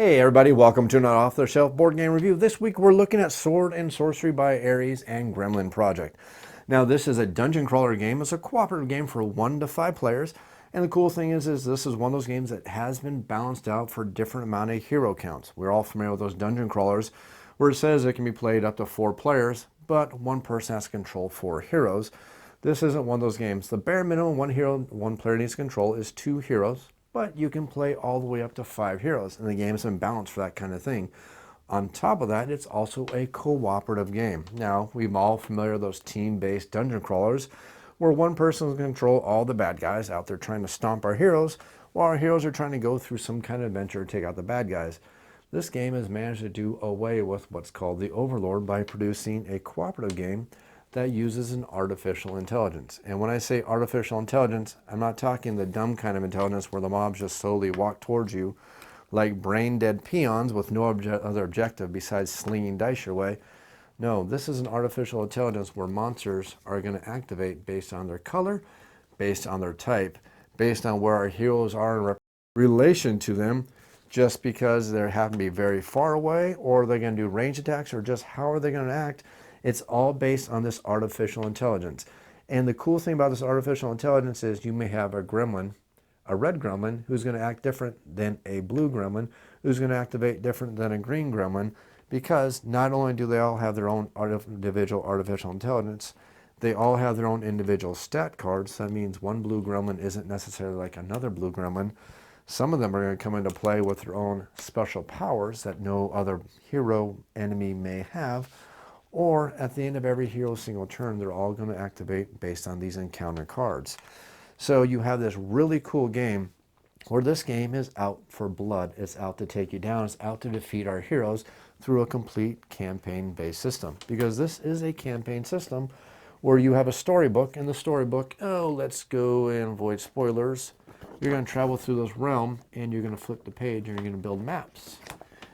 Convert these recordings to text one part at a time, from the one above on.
Hey everybody, welcome to another off-the-shelf board game review. This week we're looking at Sword and Sorcery by Ares and Gremlin Project. Now this is a dungeon crawler game. It's a cooperative game for 1 to 5 players. And the cool thing is this is one of those games that has been balanced out for different amount of hero counts. We're all familiar with those dungeon crawlers where it says it can be played up to 4 players, but one person has to control 4 heroes. This isn't one of those games. The bare minimum one player needs to control is 2 heroes. But you can play all the way up to 5 heroes, and the game's been balanced for that kind of thing. On top of that, it's also a cooperative game. Now, we're all familiar with those team-based dungeon crawlers, where one person can control all the bad guys out there trying to stomp our heroes, while our heroes are trying to go through some kind of adventure to take out the bad guys. This game has managed to do away with what's called the Overlord by producing a cooperative game that uses an artificial intelligence. And when I say artificial intelligence, I'm not talking the dumb kind of intelligence where the mobs just slowly walk towards you like brain-dead peons with no other objective besides slinging dice your way. No, this is an artificial intelligence where monsters are going to activate based on their color, based on their type, based on where our heroes are in relation to them, just because they happen to be very far away, or they're going to do range attacks, or just how are they going to act. It's all based on this artificial intelligence. And the cool thing about this artificial intelligence is you may have a gremlin, a red gremlin, who's going to act different than a blue gremlin, who's going to activate different than a green gremlin, because not only do they all have their own individual artificial intelligence, they all have their own individual stat cards. That means one blue gremlin isn't necessarily like another blue gremlin. Some of them are going to come into play with their own special powers that no other hero enemy may have. Or at the end of every hero's single turn, they're all going to activate based on these encounter cards. So you have this really cool game where this game is out for blood. It's out to take you down. It's out to defeat our heroes through a complete campaign-based system. Because this is a campaign system where you have a storybook. In the storybook, let's go and avoid spoilers. You're going to travel through this realm and you're going to flip the page and you're going to build maps.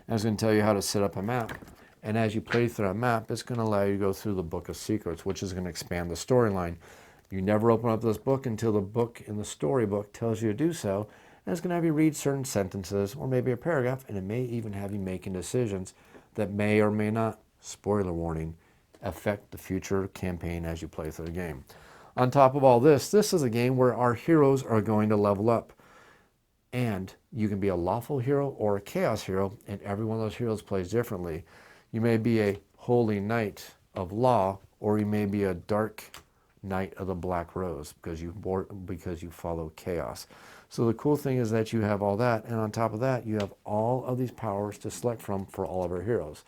I was going to tell you how to set up a map. And as you play through that map, it's going to allow you to go through the Book of Secrets, which is going to expand the storyline. You never open up this book until the book in the storybook tells you to do so. And it's going to have you read certain sentences or maybe a paragraph, and it may even have you making decisions that may or may not, spoiler warning, affect the future campaign as you play through the game. On top of all this, this is a game where our heroes are going to level up. And you can be a lawful hero or a chaos hero, and every one of those heroes plays differently. You may be a holy knight of law, or you may be a dark knight of the black rose because you follow chaos. So the cool thing is that you have all that, and on top of that, you have all of these powers to select from for all of our heroes.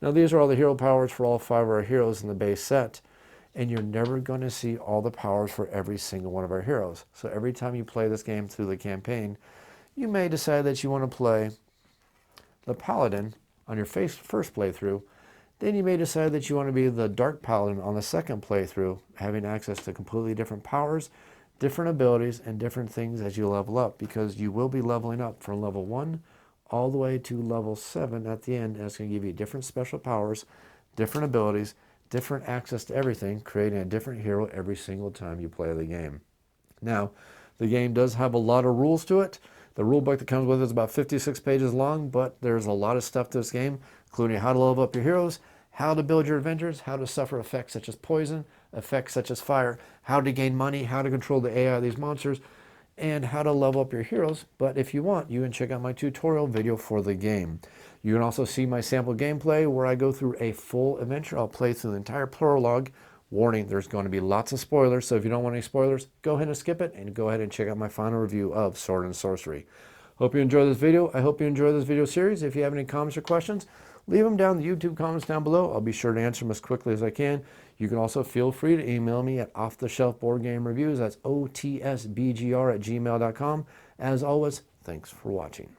Now these are all the hero powers for all 5 of our heroes in the base set, and you're never going to see all the powers for every single one of our heroes. So every time you play this game through the campaign, you may decide that you want to play the paladin on your first playthrough. Then you may decide that you want to be the Dark Paladin on the second playthrough, having access to completely different powers, different abilities, and different things as you level up, because you will be leveling up from level 1 all the way to level 7 at the end, and it's going to give you different special powers, different abilities, different access to everything, creating a different hero every single time you play the game. Now, the game does have a lot of rules to it. The rule book that comes with it is about 56 pages long, but there's a lot of stuff to this game, including how to level up your heroes, how to build your adventures, how to suffer effects such as poison, effects such as fire, how to gain money, how to control the AI of these monsters, and how to level up your heroes. But if you want, you can check out my tutorial video for the game. You can also see my sample gameplay where I go through a full adventure. I'll play through the entire prologue. Warning, there's going to be lots of spoilers, so if you don't want any spoilers, go ahead and skip it and go ahead and check out my final review of Sword and Sorcery. Hope you enjoy this video. I hope you enjoy this video series. If you have any comments or questions, leave them down in the YouTube comments down below. I'll be sure to answer them as quickly as I can. You can also feel free to email me at offtheshelfboardgamereviews. That's otsbgr@gmail.com. As always, thanks for watching.